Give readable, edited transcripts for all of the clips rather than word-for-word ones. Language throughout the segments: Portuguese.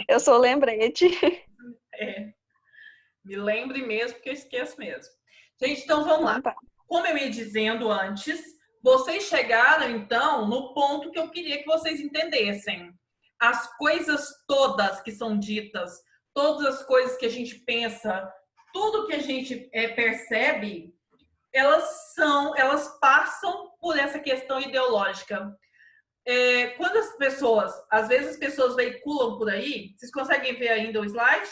Eu sou lembrete. É, me lembre mesmo, porque eu esqueço mesmo. Gente, então vamos lá. Então tá. Como eu ia dizendo antes, vocês chegaram, então, no ponto que eu queria que vocês entendessem. As coisas todas que são ditas, todas as coisas que a gente pensa, tudo que a gente percebe, elas passam por essa questão ideológica. Quando às vezes as pessoas veiculam por aí, vocês conseguem ver ainda o slide?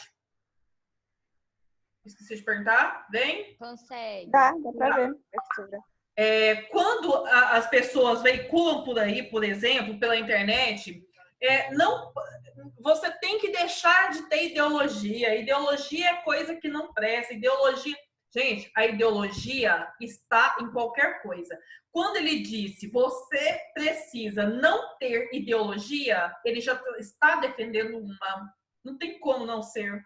Esqueci de perguntar. Vem? Consegue. Dá pra ver, professora. Quando as pessoas veiculam por aí, por exemplo, pela internet, não, você tem que deixar de ter ideologia. Ideologia é coisa que não presta. Ideologia, gente, a ideologia está em qualquer coisa. Quando ele disse você precisa não ter ideologia, ele já está defendendo uma. Não tem como não ser.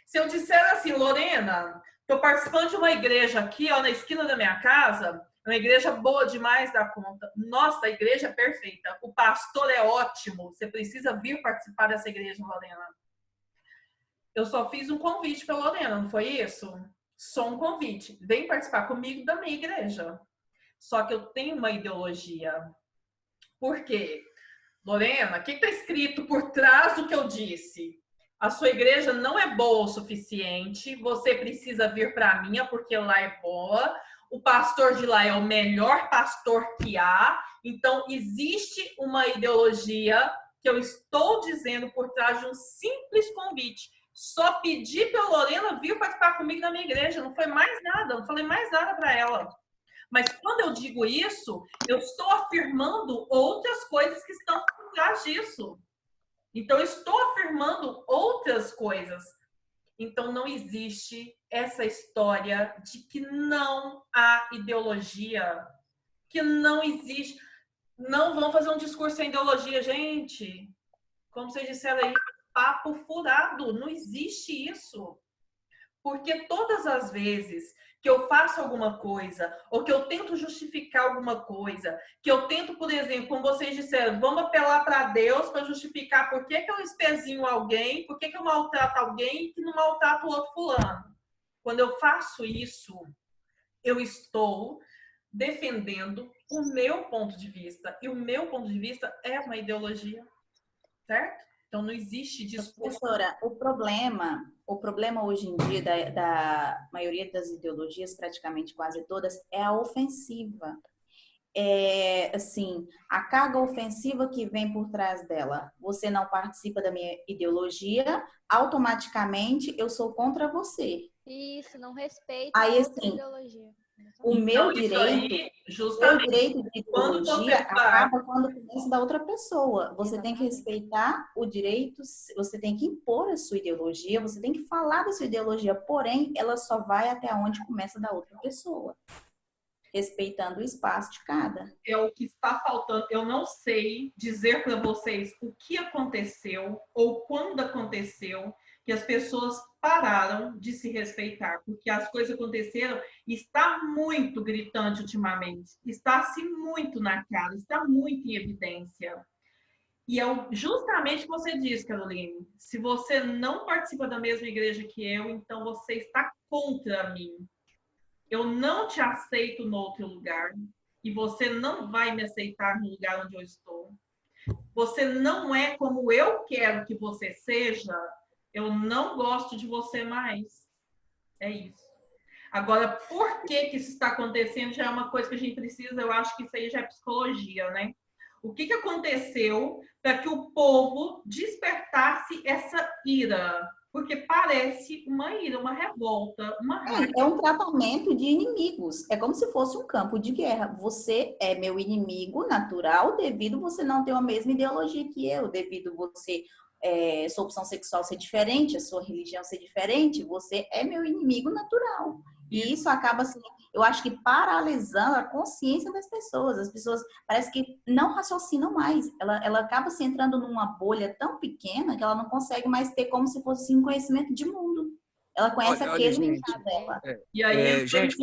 Se eu disser assim, Lorena, estou participando de uma igreja aqui, ó, na esquina da minha casa, uma igreja boa demais da conta. Nossa, a igreja é perfeita. O pastor é ótimo. Você precisa vir participar dessa igreja, Lorena. Eu só fiz um convite para Lorena, não foi isso? Só um convite. Vem participar comigo da minha igreja. Só que eu tenho uma ideologia. Por quê? Lorena, o que está escrito por trás do que eu disse? A sua igreja não é boa o suficiente. Você precisa vir para a minha, porque lá é boa. O pastor de lá é o melhor pastor que há. Então, existe uma ideologia que eu estou dizendo por trás de um simples convite. Só pedi para a Lorena vir participar comigo na minha igreja. Não foi mais nada, não falei mais nada para ela. Mas quando eu digo isso, eu estou afirmando outras coisas que estão por trás disso. Então, eu estou afirmando outras coisas. Então, não existe essa história de que não há ideologia, que não existe. Não vão fazer um discurso sem ideologia, gente. Como vocês disseram aí, papo furado. Não existe isso. Porque todas as vezes que eu faço alguma coisa, ou que eu tento justificar alguma coisa, que eu tento, por exemplo, como vocês disseram, vamos apelar para Deus para justificar por que eu espezinho alguém, por que eu maltrato alguém e que não maltrato o outro fulano. Quando eu faço isso, eu estou defendendo o meu ponto de vista. E o meu ponto de vista é uma ideologia, certo? Então, não existe discurso. Professora, o problema hoje em dia da maioria das ideologias, praticamente quase todas, é a ofensiva. Assim, a carga ofensiva que vem por trás dela. Você não participa da minha ideologia, automaticamente eu sou contra você. Isso, não respeita Aí, outra assim, ideologia. o meu direito de ideologia acaba quando começa da outra pessoa. Você tem que respeitar o direito, você tem que impor a sua ideologia, você tem que falar da sua ideologia, porém, ela só vai até onde começa da outra pessoa, respeitando o espaço de cada. É o que está faltando. Eu não sei dizer para vocês o que aconteceu ou quando aconteceu que as pessoas pararam de se respeitar, porque as coisas aconteceram e está muito gritante ultimamente, está assim muito na cara, está muito em evidência. E é justamente o que você disse, Caroline, se você não participa da mesma igreja que eu, então você está contra mim. Eu não te aceito no outro lugar e você não vai me aceitar no lugar onde eu estou. Você não é como eu quero que você seja, eu não gosto de você mais. É isso. Agora, por que isso está acontecendo já é uma coisa que a gente precisa, eu acho que isso aí já é psicologia, né? O que aconteceu para que o povo despertasse essa ira? Porque parece uma ira, uma revolta, uma raiva. É um tratamento de inimigos. É como se fosse um campo de guerra. Você é meu inimigo natural devido você não ter a mesma ideologia que eu, devido você sua opção sexual ser diferente, a sua religião ser diferente, você é meu inimigo natural. E isso acaba, assim, eu acho que paralisando a consciência das pessoas. As pessoas parece que não raciocinam mais. Ela acaba se entrando numa bolha tão pequena que ela não consegue mais ter como se fosse um conhecimento de mundo. Ela conhece aquele dela. E aí, gente,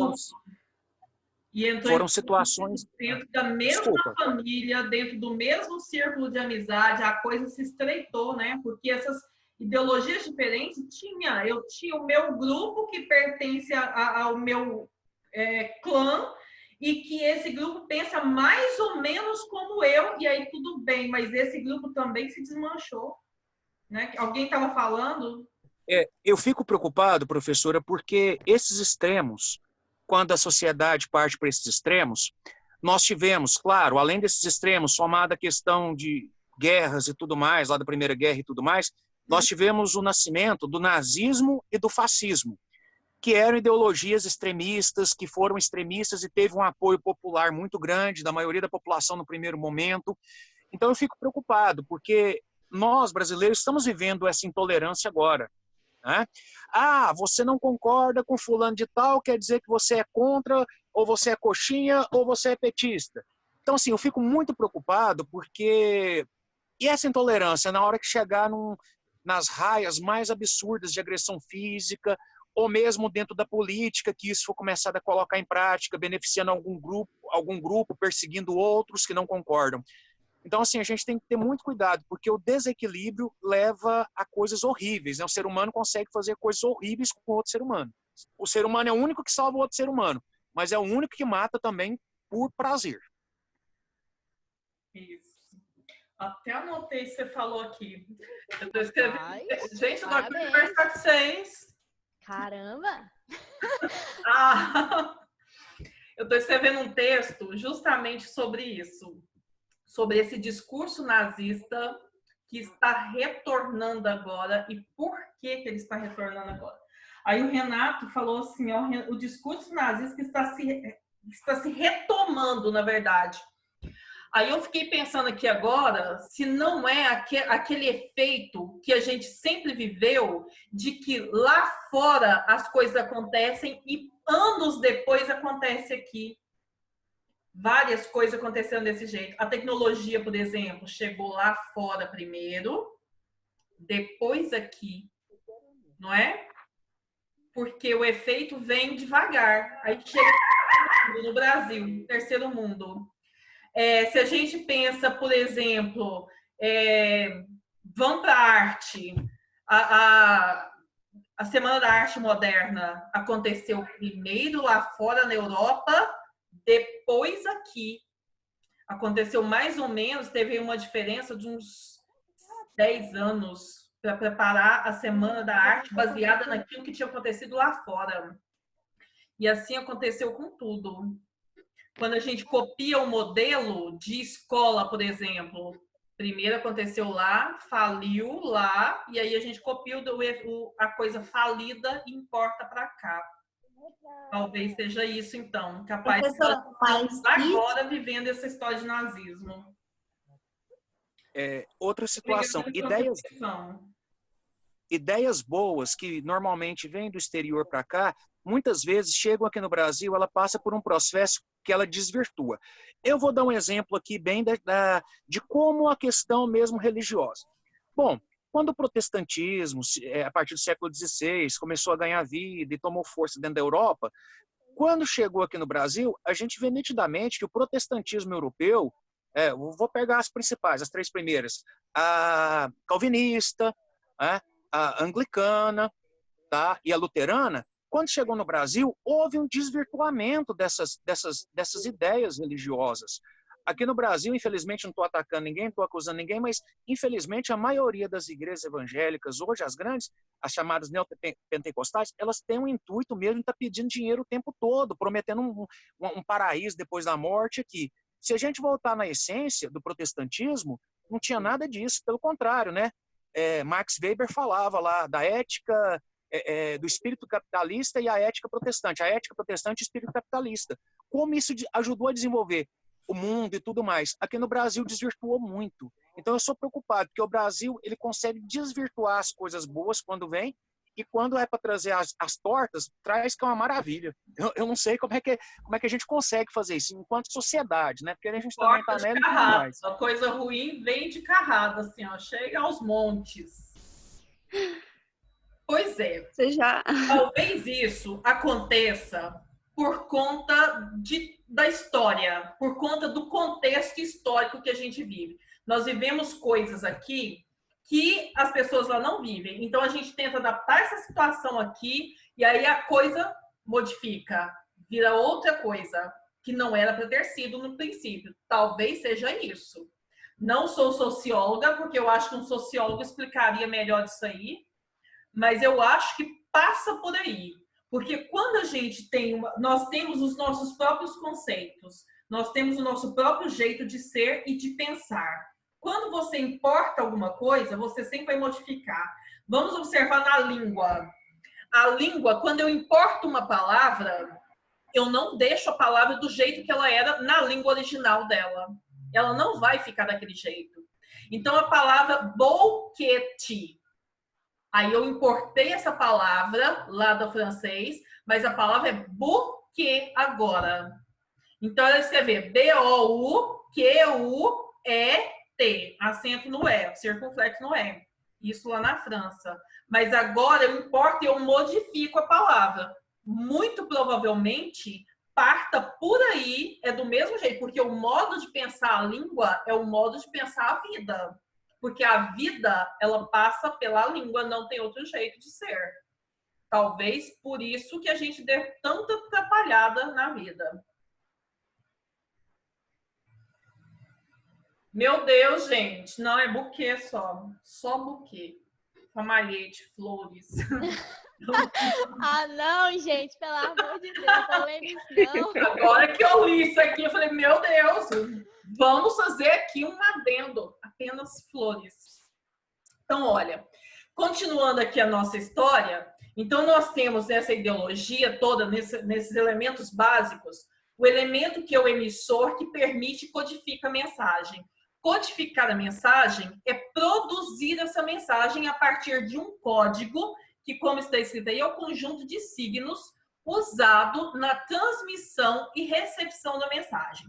foram situações... Dentro da mesma família, dentro do mesmo círculo de amizade, a coisa se estreitou, né? Porque ideologias diferentes? Tinha. Eu tinha o meu grupo que pertence ao meu clã, e que esse grupo pensa mais ou menos como eu, e aí tudo bem, mas esse grupo também se desmanchou. Né? Alguém estava falando? Eu fico preocupado, professora, porque esses extremos, quando a sociedade parte para esses extremos, nós tivemos, claro, além desses extremos, somada a questão de guerras e tudo mais, lá da Primeira Guerra e tudo mais, nós tivemos o nascimento do nazismo e do fascismo, que eram ideologias extremistas, que foram extremistas e teve um apoio popular muito grande da maioria da população no primeiro momento. Então eu fico preocupado, porque nós, brasileiros, estamos vivendo essa intolerância agora. Né? Ah, você não concorda com fulano de tal, quer dizer que você é contra, ou você é coxinha, ou você é petista. Então, assim, eu fico muito preocupado, porque... E essa intolerância, na hora que chegar nas raias mais absurdas de agressão física, ou mesmo dentro da política, que isso for começado a colocar em prática, beneficiando algum grupo, perseguindo outros que não concordam. Então, assim, a gente tem que ter muito cuidado, porque o desequilíbrio leva a coisas horríveis. Né? O ser humano consegue fazer coisas horríveis com outro ser humano. O ser humano é o único que salva o outro ser humano, mas é o único que mata também por prazer. Isso. Até anotei o que você falou aqui. Eu tô escrevendo. Gente, eu tô aqui Parabéns. conversar com vocês. Caramba! Eu estou escrevendo um texto justamente sobre isso. Sobre esse discurso nazista que está retornando agora e por que ele está retornando agora. Aí o Renato falou assim, ó, o discurso nazista que está se retomando, na verdade. Aí eu fiquei pensando aqui agora, se não é aquele efeito que a gente sempre viveu, de que lá fora as coisas acontecem e anos depois acontece aqui. Várias coisas acontecendo desse jeito. A tecnologia, por exemplo, chegou lá fora primeiro, depois aqui, não é? Porque o efeito vem devagar. Aí chega no Brasil, terceiro mundo. Se a gente pensa, por exemplo, vamos para a arte. A Semana da Arte Moderna aconteceu primeiro lá fora na Europa, depois aqui. Aconteceu mais ou menos, teve uma diferença de uns 10 anos para preparar a Semana da Arte baseada naquilo que tinha acontecido lá fora. E assim aconteceu com tudo. Quando a gente copia o modelo de escola, por exemplo, primeiro aconteceu lá, faliu lá, e aí a gente copia a coisa falida e importa para cá. Talvez seja isso, então. Capaz de agora vivendo essa história de nazismo. Outra situação. Ideias boas que normalmente vêm do exterior para cá, muitas vezes chegam aqui no Brasil, ela passa por um processo que ela desvirtua. Eu vou dar um exemplo aqui bem de como a questão mesmo religiosa. Bom, quando o protestantismo, a partir do século XVI, começou a ganhar vida e tomou força dentro da Europa, quando chegou aqui no Brasil, a gente vê nitidamente que o protestantismo europeu, vou pegar as principais, as três primeiras, a calvinista, a anglicana, tá, e a luterana, quando chegou no Brasil, houve um desvirtuamento dessas ideias religiosas. Aqui no Brasil, infelizmente, não estou atacando ninguém, não estou acusando ninguém, mas, infelizmente, a maioria das igrejas evangélicas, hoje as grandes, as chamadas neopentecostais, elas têm um intuito mesmo de estar pedindo dinheiro o tempo todo, prometendo um paraíso depois da morte aqui. Se a gente voltar na essência do protestantismo, não tinha nada disso, pelo contrário, né? Max Weber falava lá da ética do espírito capitalista e a ética protestante. A ética protestante e o espírito capitalista. Como isso ajudou a desenvolver o mundo e tudo mais. Aqui no Brasil desvirtuou muito. Então eu sou preocupado, porque o Brasil ele consegue desvirtuar as coisas boas quando vem, e quando é para trazer as tortas, traz que é uma maravilha. Eu não sei como é que a gente consegue fazer isso enquanto sociedade, né? Porque a gente também está nela e tudo mais. A coisa ruim vem de carrada, assim, ó, chega aos montes. Pois é. Talvez isso aconteça por conta da história, por conta do contexto histórico que a gente vive. Nós vivemos coisas aqui que as pessoas lá não vivem. Então, a gente tenta adaptar essa situação aqui e aí a coisa modifica, vira outra coisa que não era para ter sido no princípio. Talvez seja isso. Não sou socióloga, porque eu acho que um sociólogo explicaria melhor isso aí, mas eu acho que passa por aí. Porque quando a gente nós temos os nossos próprios conceitos, nós temos o nosso próprio jeito de ser e de pensar. Quando você importa alguma coisa, você sempre vai modificar. Vamos observar na língua. A língua, quando eu importo uma palavra, eu não deixo a palavra do jeito que ela era na língua original dela. Ela não vai ficar daquele jeito. Então, a palavra boquete. Aí eu importei essa palavra lá do francês, mas a palavra é bouquet agora. Então, ela escrever B-O-U-Q-U-E-T, acento no E, circunflexo no E. Isso lá na França. Mas agora eu importo e eu modifico a palavra. Muito provavelmente, parta por aí, é do mesmo jeito, porque o modo de pensar a língua é o modo de pensar a vida. Porque a vida, ela passa pela língua, não tem outro jeito de ser. Talvez por isso que a gente dê tanta atrapalhada na vida. Meu Deus, gente, não é buquê só buquê. Ramalhete, flores. Ah, não, gente, pelo amor de Deus, não lembro isso, não. Agora que eu li isso aqui, eu falei, meu Deus, vamos fazer aqui um adendo, apenas flores. Então, olha, continuando aqui a nossa história, então nós temos essa ideologia toda, nesses elementos básicos, o elemento que é o emissor que permite e codifica a mensagem. Codificar a mensagem é produzir essa mensagem a partir de um código, que, como está escrito aí, é o conjunto de signos usado na transmissão e recepção da mensagem.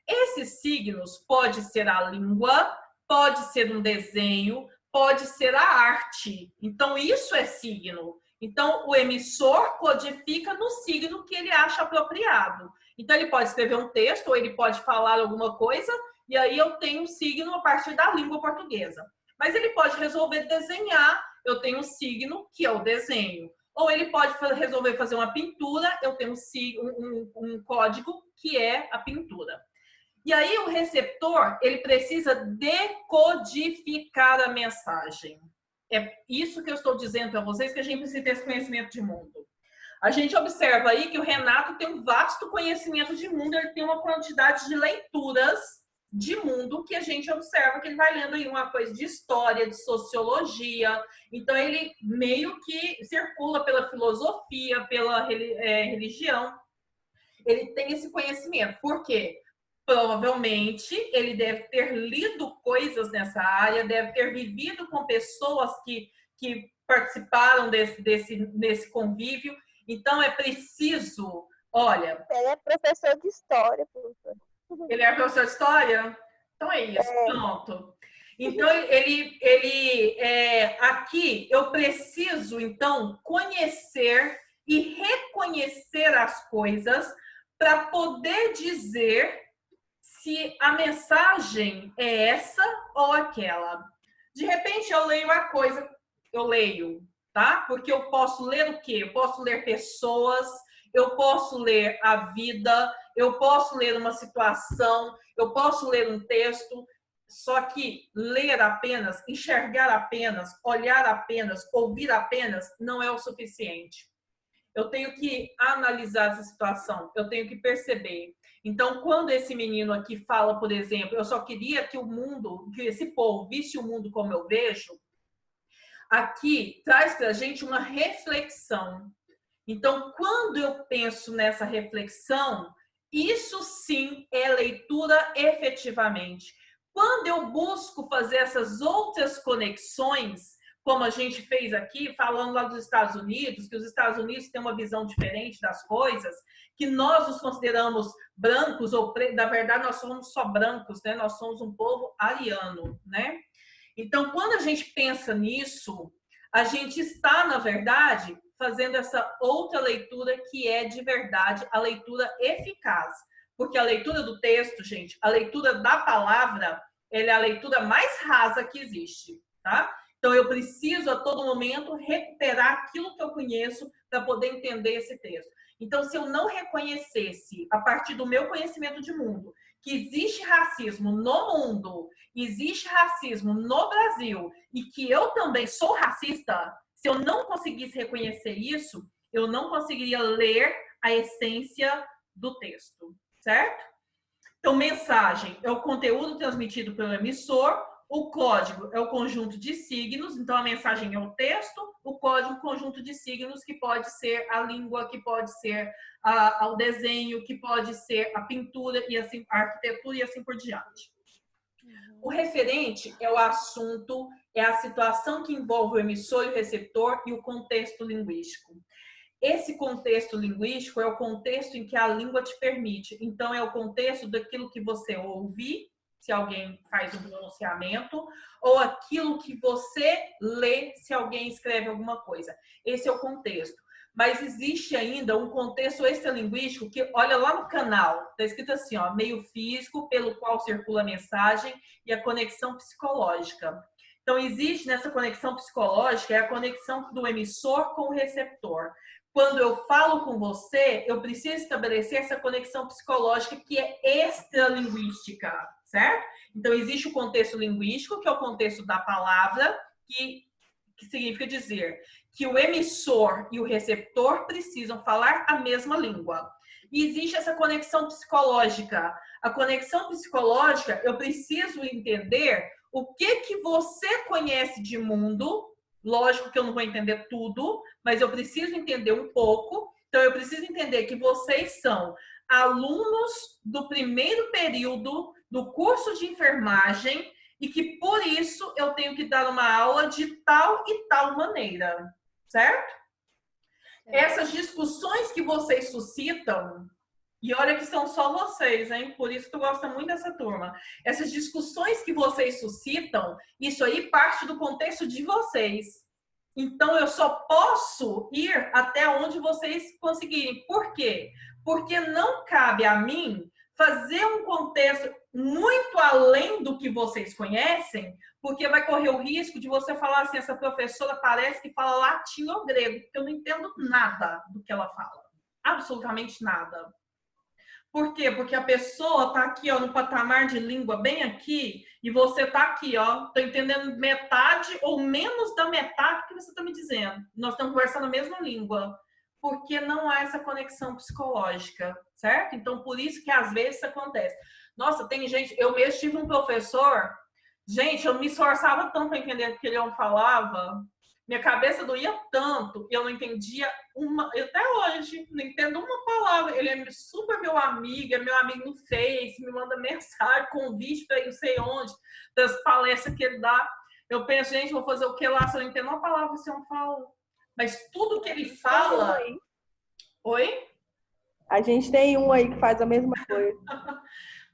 Esses signos pode ser a língua, pode ser um desenho, pode ser a arte. Então, isso é signo. Então, o emissor codifica no signo que ele acha apropriado. Então, ele pode escrever um texto ou ele pode falar alguma coisa e aí eu tenho um signo a partir da língua portuguesa. Mas ele pode resolver desenhar, eu tenho um signo que é o desenho. Ou ele pode resolver fazer uma pintura, eu tenho um código que é a pintura. E aí o receptor, ele precisa decodificar a mensagem. É isso que eu estou dizendo para vocês, que a gente precisa ter esse conhecimento de mundo. A gente observa aí que o Renato tem um vasto conhecimento de mundo, ele tem uma quantidade de leituras de mundo que a gente observa que ele vai lendo aí uma coisa de história, de sociologia. Então, ele meio que circula pela filosofia, pela religião. Ele tem esse conhecimento. Por quê? Provavelmente, ele deve ter lido coisas nessa área, deve ter vivido com pessoas que participaram desse convívio. Então, é preciso, olha... Ele é professor de história, professor. Ele é professor de história? Então é isso, pronto. Então, aqui eu preciso, então, conhecer e reconhecer as coisas para poder dizer se a mensagem é essa ou aquela. De repente, eu leio a coisa, eu leio, tá? Porque eu posso ler o quê? Eu posso ler pessoas, eu posso ler a vida, eu posso ler uma situação, eu posso ler um texto, só que ler apenas, enxergar apenas, olhar apenas, ouvir apenas, não é o suficiente. Eu tenho que analisar essa situação, eu tenho que perceber. Então, quando esse menino aqui fala, por exemplo, eu só queria que o mundo, que esse povo visse o mundo como eu vejo, aqui traz pra gente uma reflexão. Então, quando eu penso nessa reflexão, isso sim é leitura efetivamente. Quando eu busco fazer essas outras conexões, como a gente fez aqui, falando lá dos Estados Unidos, que os Estados Unidos têm uma visão diferente das coisas, que nós os consideramos brancos, ou na verdade nós somos só brancos, né? Nós somos um povo ariano, né? Então, quando a gente pensa nisso, a gente está, na verdade, fazendo essa outra leitura que é de verdade a leitura eficaz. Porque a leitura do texto, gente, a leitura da palavra, ela é a leitura mais rasa que existe. tá? Então, eu preciso, a todo momento, recuperar aquilo que eu conheço para poder entender esse texto. Então, se eu não reconhecesse, a partir do meu conhecimento de mundo, que existe racismo no mundo, existe racismo no Brasil, e que eu também sou racista, se eu não conseguisse reconhecer isso, eu não conseguiria ler a essência do texto, certo? Então, mensagem é o conteúdo transmitido pelo emissor, o código é o conjunto de signos, então a mensagem é o texto, o código, o conjunto de signos, que pode ser a língua, que pode ser o desenho, que pode ser a pintura, e assim, a arquitetura e assim por diante. O referente é o assunto, é a situação que envolve o emissor e o receptor e o contexto linguístico. Esse contexto linguístico é o contexto em que a língua te permite. Então, é o contexto daquilo que você ouve, se alguém faz um pronunciamento, ou aquilo que você lê, se alguém escreve alguma coisa. Esse é o contexto. Mas existe ainda um contexto extralinguístico que, olha lá no canal, está escrito assim, ó, meio físico pelo qual circula a mensagem e a conexão psicológica. Então, existe nessa conexão psicológica, é a conexão do emissor com o receptor. Quando eu falo com você, eu preciso estabelecer essa conexão psicológica que é extralinguística, certo? Então, existe o contexto linguístico, que é o contexto da palavra, que significa dizer que o emissor e o receptor precisam falar a mesma língua. E existe essa conexão psicológica. A conexão psicológica, eu preciso entender o que você conhece de mundo. Lógico que eu não vou entender tudo, mas eu preciso entender um pouco. Então, eu preciso entender que vocês são alunos do primeiro período do curso de enfermagem e que, por isso, eu tenho que dar uma aula de tal e tal maneira, certo? Essas discussões que vocês suscitam, e olha que são só vocês, hein? Por isso que eu gosto muito dessa turma. Essas discussões que vocês suscitam, isso aí parte do contexto de vocês. Então, eu só posso ir até onde vocês conseguirem. Por quê? Porque não cabe a mim fazer um contexto muito além do que vocês conhecem, porque vai correr o risco de você falar assim, essa professora parece que fala latim ou grego, porque eu não entendo nada do que ela fala. Absolutamente nada. Por quê? Porque a pessoa está aqui, ó, no patamar de língua bem aqui, e você está aqui, ó, tô entendendo metade ou menos da metade do que você está me dizendo. Nós estamos conversando a mesma língua, porque não há essa conexão psicológica, certo? Então, por isso que às vezes isso acontece. Nossa, tem gente, eu mesmo tive um professor, gente, eu me esforçava tanto para entender o que ele falava, minha cabeça doía tanto, eu não entendia eu até hoje não entendo uma palavra. Ele é super meu amigo, é meu amigo no Face, me manda mensagem, convite para ir não sei onde, das palestras que ele dá. Eu penso, gente, vou fazer o que lá se eu não entendo uma palavra que esse homem fala? Mas tudo que ele fala... Oi? A gente tem um aí que faz a mesma coisa.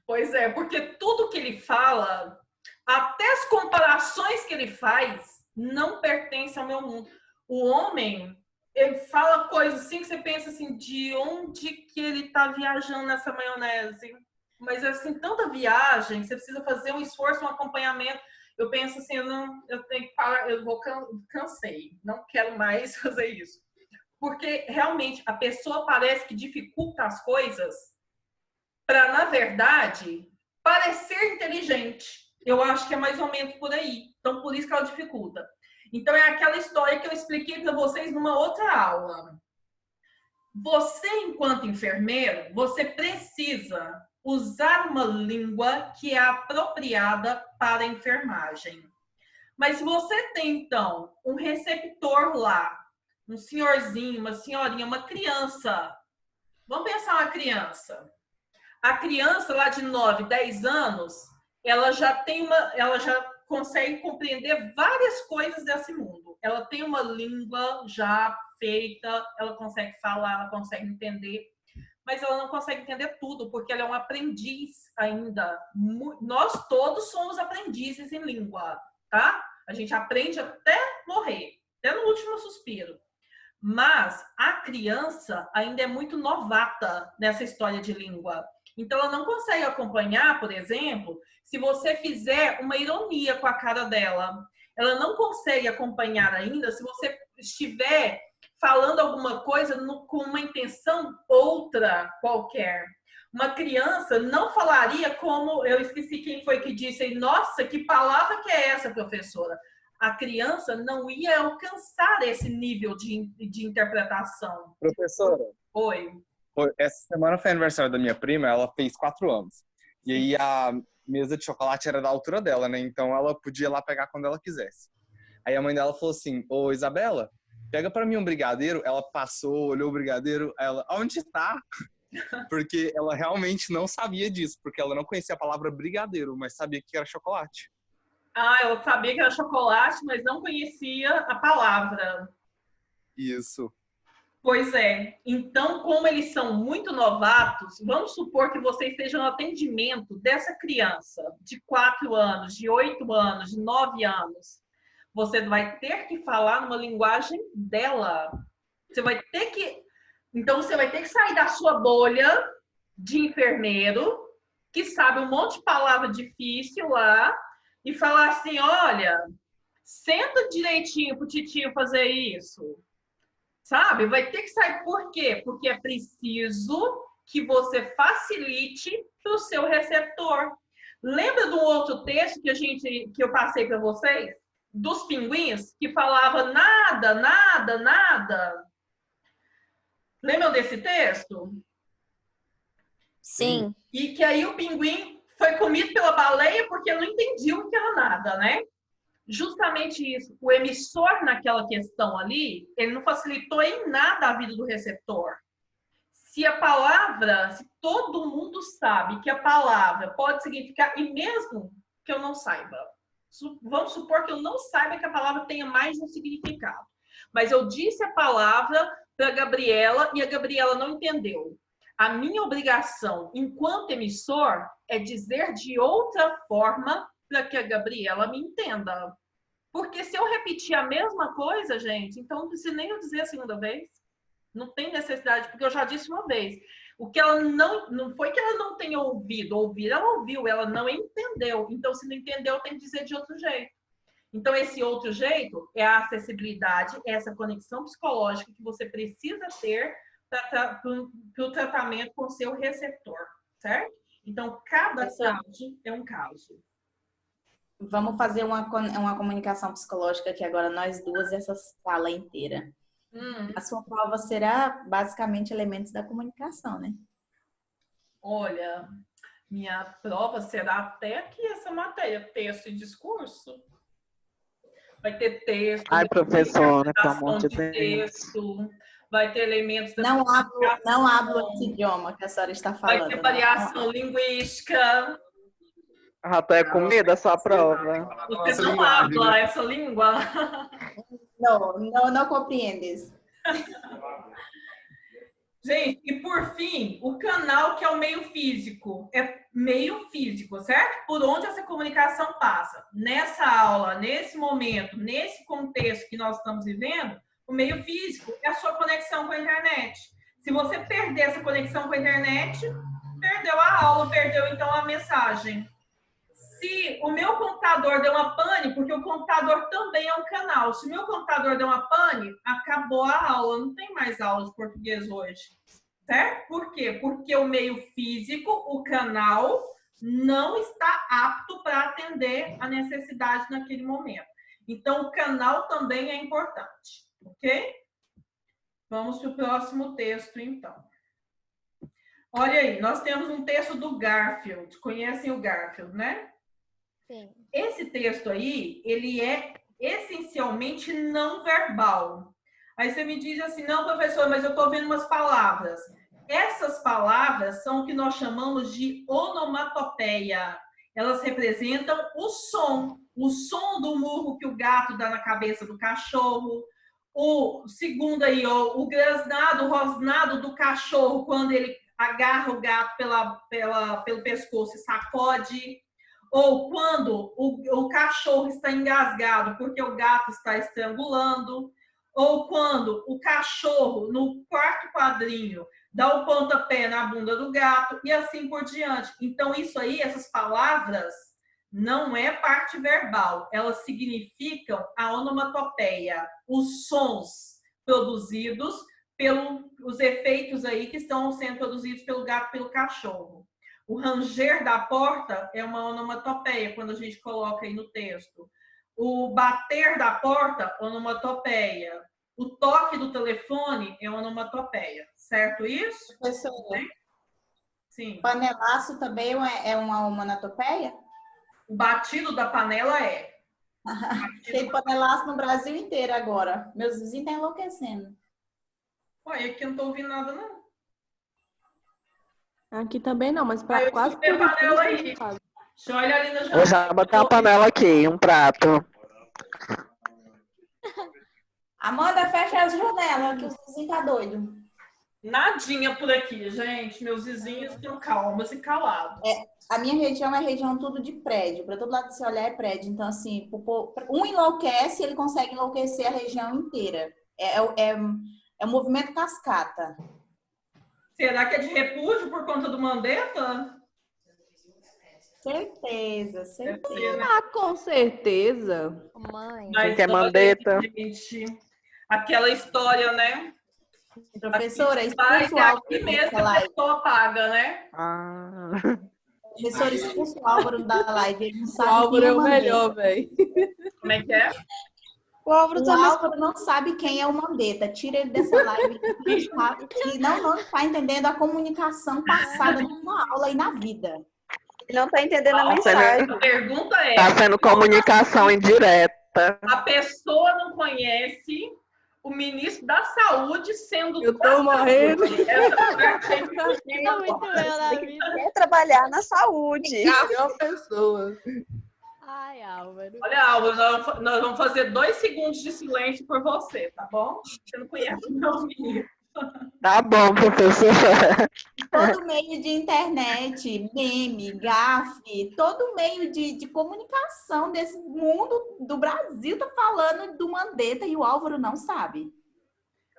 Pois é, porque tudo que ele fala, até as comparações que ele faz, não pertence ao meu mundo. O homem, ele fala coisas assim que você pensa assim, de onde que ele tá viajando nessa maionese? Mas assim, tanta viagem, você precisa fazer um esforço, um acompanhamento. Eu penso assim, eu tenho que parar, cansei, não quero mais fazer isso. Porque realmente a pessoa parece que dificulta as coisas para, na verdade, parecer inteligente. Eu acho que é mais ou menos por aí. Então, por isso que ela dificulta. Então, é aquela história que eu expliquei para vocês numa outra aula. Você, enquanto enfermeiro, você precisa usar uma língua que é apropriada para a enfermagem. Mas se você tem, então, um receptor lá, um senhorzinho, uma senhorinha, uma criança. Vamos pensar uma criança. A criança lá de 9, 10 anos, ela já consegue compreender várias coisas desse mundo. Ela tem uma língua já feita, ela consegue falar, ela consegue entender, mas ela não consegue entender tudo, porque ela é um aprendiz ainda. Nós todos somos aprendizes em língua, tá? A gente aprende até morrer, até no último suspiro. Mas a criança ainda é muito novata nessa história de língua. Então, ela não consegue acompanhar, por exemplo, se você fizer uma ironia com a cara dela. ela não consegue acompanhar ainda se você estiver falando alguma coisa com uma intenção outra qualquer. Uma criança não falaria como, eu esqueci quem foi que disse, nossa, que palavra que é essa, professora? A criança não ia alcançar esse nível de interpretação. Professora, Oi. essa semana foi aniversário da minha prima, ela fez 4 anos. E aí a mesa de chocolate era da altura dela, né? Então ela podia ir lá pegar quando ela quisesse. Aí a mãe dela falou assim, ô Isabela, pega pra mim um brigadeiro. Ela passou, olhou o brigadeiro, ela, onde tá? Porque ela realmente não sabia disso, porque ela não conhecia a palavra brigadeiro, mas sabia que era chocolate. Ah, eu sabia que era chocolate, mas não conhecia a palavra. Isso. Pois é. Então, como eles são muito novatos, vamos supor que você esteja no atendimento dessa criança de 4 anos, de 8 anos, de 9 anos. Você vai ter que falar numa linguagem dela. Você vai ter que... Então, você vai ter que sair da sua bolha de enfermeiro, que sabe um monte de palavra difícil lá, e falar assim, olha, senta direitinho pro titinho fazer isso. Sabe? Vai ter que sair. Por quê? Porque é preciso que você facilite para o seu receptor. Lembra do outro texto que eu passei para vocês? Dos pinguins, que falava nada, nada, nada. Lembram desse texto? Sim. E que aí o pinguim foi comido pela baleia porque não entendia o que era nada, né? Justamente isso. O emissor naquela questão ali, ele não facilitou em nada a vida do receptor. Se a palavra, se todo mundo sabe que a palavra pode significar, e mesmo que eu não saiba, vamos supor que eu não saiba que a palavra tenha mais de um significado. Mas eu disse a palavra para a Gabriela e a Gabriela não entendeu. A minha obrigação, enquanto emissor, é dizer de outra forma para que a Gabriela me entenda. Porque se eu repetir a mesma coisa, gente, então não precisa nem eu dizer a segunda vez. Não tem necessidade, porque eu já disse uma vez. O que ela não foi que ela não tenha ouvido. Ouvir, ela ouviu, ela não entendeu. Então, se não entendeu, tem que dizer de outro jeito. Então, esse outro jeito é a acessibilidade, é essa conexão psicológica que você precisa ter para o tratamento com o seu receptor, certo? Então, cada caso é um caso. Vamos fazer uma comunicação psicológica aqui agora, nós duas, essa sala inteira. A sua prova será basicamente elementos da comunicação, né? Olha, minha prova será até aqui essa matéria, texto e discurso. Vai ter texto, ai, professora, pelo interpretação amor de de Deus. texto, vai ter elementos da Não hablo esse idioma que a senhora está falando. vai ter variação linguística. Ah, tô é com medo da sua prova. Você não habla essa língua? Não compreendes. Gente, e por fim, o canal que é o meio físico. É meio físico, certo? Por onde essa comunicação passa. Nessa aula, nesse momento, nesse contexto que nós estamos vivendo, o meio físico é a sua conexão com a internet. Se você perder essa conexão com a internet, perdeu a aula, perdeu então a mensagem. Se o meu computador deu uma pane, porque o computador também é um canal. Se o meu computador deu uma pane, acabou a aula. Não tem mais aula de português hoje. Certo? Por quê? Porque o meio físico, o canal, não está apto para atender a necessidade naquele momento. Então, o canal também é importante. Ok? Vamos para o próximo texto, então. Olha aí, nós temos um texto do Garfield. Conhecem o Garfield, né? Sim. Esse texto aí, ele é essencialmente não verbal. Aí você me diz assim, não, professor, mas eu estou vendo umas palavras. Essas palavras são o que nós chamamos de onomatopeia. Elas representam o som do murro que o gato dá na cabeça do cachorro. O segundo aí, o grasnado, o rosnado do cachorro quando ele agarra o gato pelo pescoço e sacode. Ou quando o cachorro está engasgado porque o gato está estrangulando. Ou quando o cachorro, no quarto quadrinho, dá o pontapé na bunda do gato e assim por diante. Então, isso aí, essas palavras, não é parte verbal. Elas significam a onomatopeia, os sons produzidos pelos efeitos aí que estão sendo produzidos pelo gato, pelo cachorro. O ranger da porta é uma onomatopeia, quando a gente coloca aí no texto. O bater da porta, onomatopeia. O toque do telefone é onomatopeia. Certo isso? Professora, Sim. panelaço também é uma onomatopeia? O batido da panela é. Tem panelaço no Brasil inteiro agora. Meus vizinhos estão enlouquecendo. Ué, aqui eu não tô ouvindo nada, não. Aqui também não, mas Aí para eu quase escutei a tudo panela aqui, aí. você sabe. Deixa eu olhar ali na Vou janela. já botar uma panela aqui, um prato. Amanda, fecha as janelas, que os vizinhos tá doido. Nadinha por aqui, gente. Meus vizinhos estão calmos e calados. A minha região é região tudo de prédio. Para todo lado que você olhar é prédio. Então, assim, um enlouquece, ele consegue enlouquecer a região inteira. É um movimento cascata. Será que é de repúdio por conta do Mandetta? Certeza, certeza. Ah, com certeza. Mãe. Mas que é olha, Mandetta? gente, aquela história, né? Professora, Vai expulsa que o Álvaro aqui mesmo dessa a live. pessoa paga, né? Ah. Professora, expulsa o Álvaro da live. Ele não O sabe Álvaro quem é é o o Mandetta. melhor, velho. Como é que é? O Álvaro O tá mais... Álvaro não sabe quem é o Mandetta. Tira ele dessa live. Ele não está entendendo a comunicação passada nessa aula e na vida. Ele não tá entendendo a A mensagem. pergunta é: Tá sendo comunicação indireta. a pessoa não conhece o ministro da Saúde sendo. Eu tô morrendo. Essa parte aí Tá muito eu na vida. Quer trabalhar na saúde. Pior pessoa. Ai, Álvaro. Olha, Álvaro, nós vamos fazer 2 segundos de silêncio por você, tá bom? Você não conhece o meu ministro. Tá bom, professora. Todo meio de internet, meme, gafe, todo meio de comunicação desse mundo do Brasil tá falando do Mandetta e o Álvaro não sabe.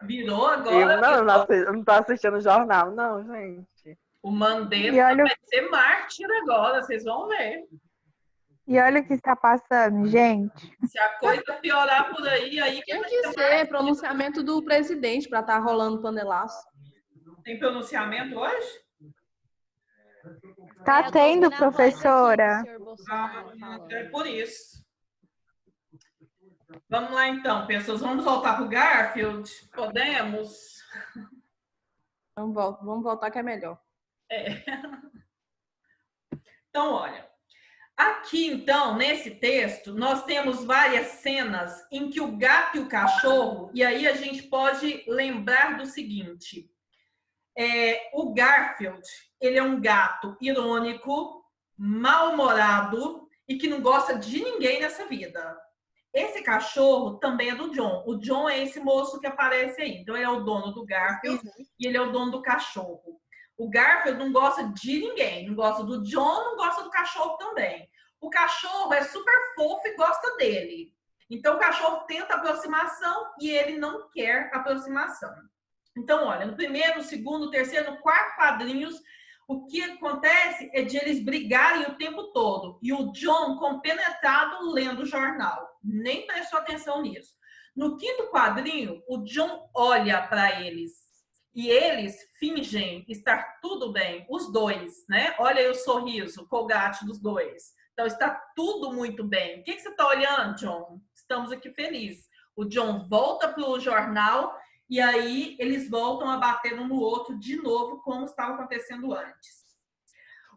Virou agora. Eu não tô assistindo o jornal, não, gente. O Mandetta E olha- vai ser mártir agora, vocês vão ver. E olha o que está passando, gente. Se a coisa piorar por aí que Tem vai que ser ser pronunciamento do presidente para estar rolando panelaço. Tem pronunciamento hoje? Tá É, eu tô tendo, ouvindo a voz professora. aqui do senhor Bolsonaro falando. É por isso. Vamos lá então, pessoas. Vamos voltar pro Garfield? Podemos? Vamos voltar que é melhor. Então, olha. Aqui, então, nesse texto, nós temos várias cenas em que o gato e o cachorro, e aí a gente pode lembrar do seguinte: o Garfield, ele é um gato irônico, mal-humorado e que não gosta de ninguém nessa vida. Esse cachorro também é do John. O John é esse moço que aparece aí. Então, ele é o dono do Garfield e ele é o dono do cachorro. O Garfield não gosta de ninguém. Não gosta do John, não gosta do cachorro também. O cachorro é super fofo e gosta dele. Então, o cachorro tenta aproximação e ele não quer aproximação. Então, olha, no primeiro, no segundo, no terceiro, no quarto quadrinhos, o que acontece é de eles brigarem o tempo todo. E o John, compenetrado, lendo o jornal. Nem prestou atenção nisso. No quinto quadrinho, o John olha para eles. E eles fingem estar tudo bem, os dois, né? Olha aí o sorriso, o colgate dos dois. Então, está tudo muito bem. O que você está olhando, John? Estamos aqui felizes. O John volta para o jornal e aí eles voltam a bater um no outro de novo, como estava acontecendo antes.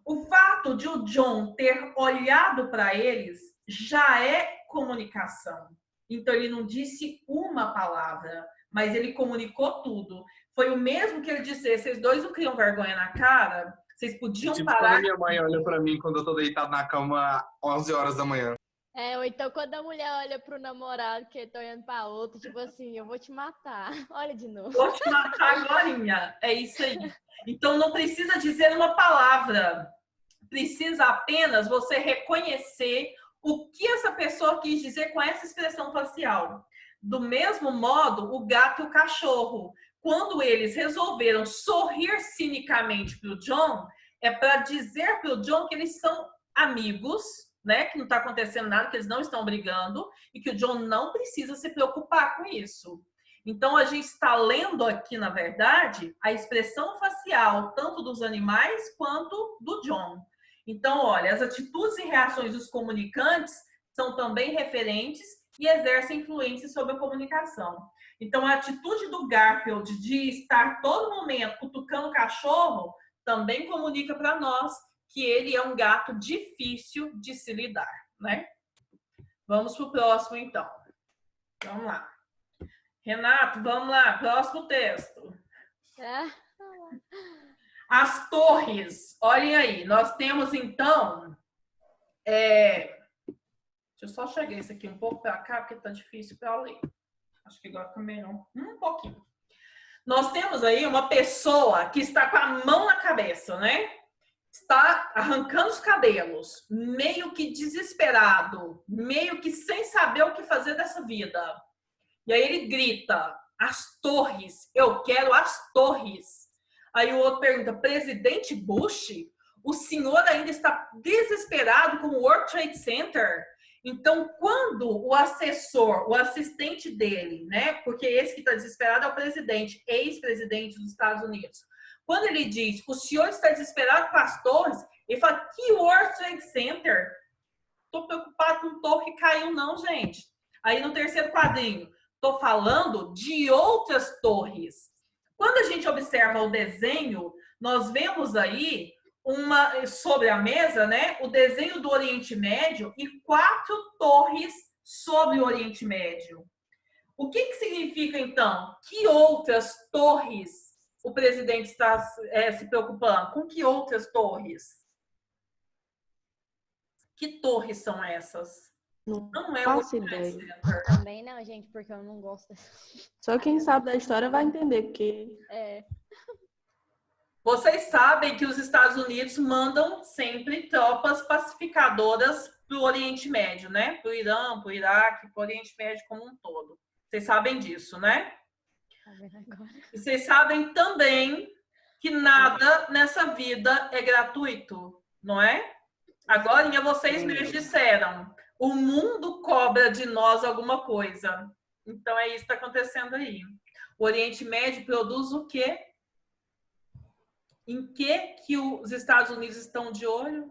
O fato de o John ter olhado para eles já é comunicação. Então, ele não disse uma palavra, mas ele comunicou tudo. Foi o mesmo que ele disse: vocês dois não criam vergonha na cara? Vocês podiam Tipo, parar. quando a minha mãe olha pra mim quando eu tô deitado na cama 11 horas da manhã. Ou então quando a mulher olha pro namorado que tá olhando pra outro, tipo assim, eu vou te matar. Olha de novo. Vou te matar agorinha. É isso aí. Então, não precisa dizer uma palavra. Precisa apenas você reconhecer o que essa pessoa quis dizer com essa expressão facial. Do mesmo modo, o gato e o cachorro. Quando eles resolveram sorrir cinicamente para o John, é para dizer para o John que eles são amigos né? Que não está acontecendo nada, que eles não estão brigando e que o John não precisa se preocupar com isso. Então, a gente está lendo aqui, na verdade, a expressão facial, tanto dos animais quanto do John. Então, olha, as atitudes e reações dos comunicantes são também referentes e exercem influência sobre a comunicação. Então, a atitude do Garfield de estar todo momento cutucando o cachorro também comunica para nós que ele é um gato difícil de se lidar, né? Vamos para o próximo, então. Vamos lá. Renato, vamos lá. Próximo texto. As torres. Olhem aí. Nós temos, então... Deixa eu só chegar esse aqui um pouco para cá, porque tá difícil para ler. Acho que agora também não. Um pouquinho. Nós temos aí uma pessoa que está com a mão na cabeça, né? Está arrancando os cabelos, meio que desesperado, meio que sem saber o que fazer dessa vida. E aí ele grita, as torres, eu quero as torres. Aí o outro pergunta, presidente Bush, o senhor ainda está desesperado com o World Trade Center? Então, quando o assessor, o assistente dele, né? Porque esse que está desesperado é o presidente, ex-presidente dos Estados Unidos. Quando ele diz, o senhor está desesperado com as torres, ele fala, que World Trade Center? Estou preocupado com o torre que caiu, não, gente. Aí no terceiro quadrinho, estou falando de outras torres. Quando a gente observa o desenho, nós vemos aí sobre a mesa, né, o desenho do Oriente Médio e 4 torres sobre o Oriente Médio. O que significa, então? Que outras torres o presidente está se preocupando? Com que outras torres? Que torres são essas? Não é o Faço ideia. Center. Também não, gente, porque eu não gosto. Só quem sabe da história vai entender, porque... Vocês sabem que os Estados Unidos mandam sempre tropas pacificadoras para o Oriente Médio, né? Para o Irã, para o Iraque, para o Oriente Médio como um todo. Vocês sabem disso, né? E vocês sabem também que nada nessa vida é gratuito, não é? Agora vocês mesmos disseram, o mundo cobra de nós alguma coisa. Então é isso que está acontecendo aí. O Oriente Médio produz o quê? Em que os Estados Unidos estão de olho?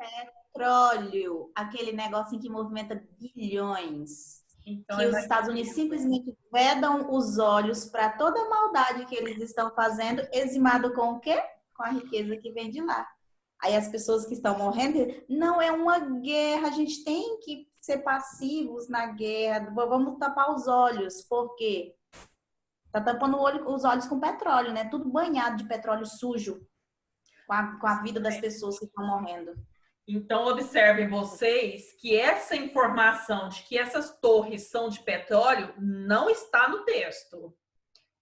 Petróleo, aquele negocinho que movimenta bilhões. Então, que os Estados Unidos simplesmente vedam os olhos para toda a maldade que eles estão fazendo, eximado com o quê? Com a riqueza que vem de lá. Aí as pessoas que estão morrendo, não é uma guerra, a gente tem que ser passivos na guerra, vamos tapar os olhos, por quê? Tá tampando os olhos com petróleo, né? Tudo banhado de petróleo sujo. Com a vida das pessoas que estão morrendo. Então, observem vocês que essa informação de que essas torres são de petróleo não está no texto.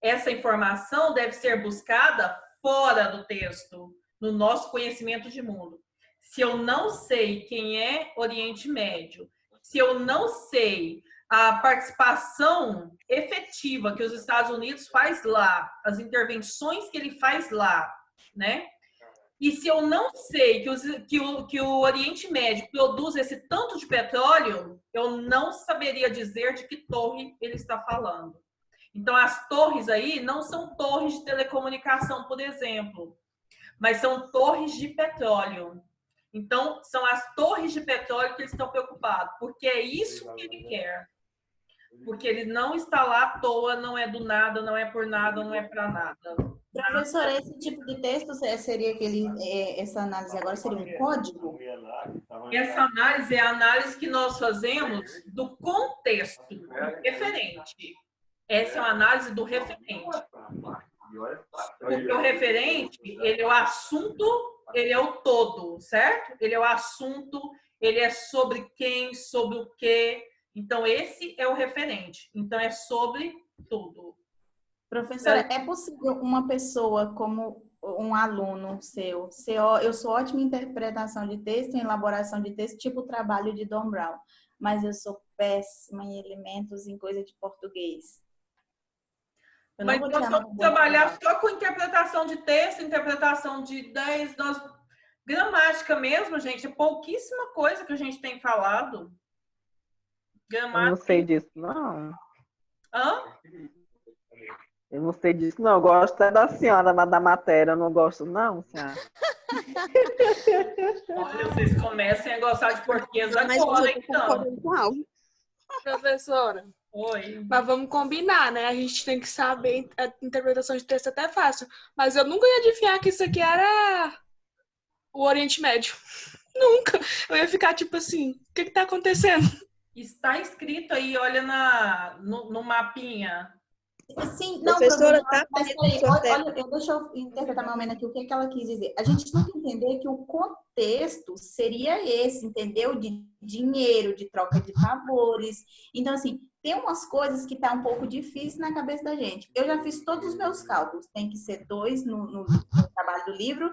Essa informação deve ser buscada fora do texto, no nosso conhecimento de mundo. Se eu não sei quem é Oriente Médio, se eu não sei a participação efetiva que os Estados Unidos faz lá, as intervenções que ele faz lá, né? E se eu não sei que o Oriente Médio produz esse tanto de petróleo, eu não saberia dizer de que torre ele está falando. Então, as torres aí não são torres de telecomunicação, por exemplo, mas são torres de petróleo. Então, são as torres de petróleo que eles estão preocupados, porque é isso que ele quer. Porque ele não está lá à toa, não é do nada, não é por nada, não é para nada. Professora, esse tipo de texto seria essa análise agora seria um código? Essa análise é a análise que nós fazemos do contexto referente. Essa é uma análise do referente. Porque o referente, ele é o assunto, ele é o todo, certo? Ele é o assunto, ele é sobre quem, sobre o quê. Então, esse é o referente. Então, é sobre tudo. Professora, é possível uma pessoa como um aluno seu, eu sou ótima em interpretação de texto, em elaboração de texto, tipo o trabalho de Don Brown, mas eu sou péssima em elementos, em coisa de português. Mas nós vamos trabalhar só com interpretação de texto, interpretação de ideias. Gramática mesmo, gente, é pouquíssima coisa que a gente tem falado. Eu não Gramática. sei disso, não. Hã? Eu não sei disso, não. Eu gosto é da senhora, mas da matéria eu não gosto, não, senhora. Olha, vocês comecem a gostar de português Mas agora, eu tô então. concordando com algo. Professora, Oi. mas vamos combinar, né? A gente tem que saber, a interpretação de texto é até fácil. Mas eu nunca ia adivinhar que isso aqui era o Oriente Médio. Nunca. Eu ia ficar tipo assim, o que tá acontecendo? Está escrito aí, olha no mapinha. Sim, não, Professora, professora, tá mas perdendo peraí, sua tela. deixa eu interpretar mais ou menos aqui o que que ela quis dizer. A gente tem que entender que o contexto seria esse, entendeu? De dinheiro, de troca de favores. Então, assim, tem umas coisas que tá um pouco difícil na cabeça da gente. Eu já fiz todos os meus cálculos. Tem que ser 2 no trabalho do livro,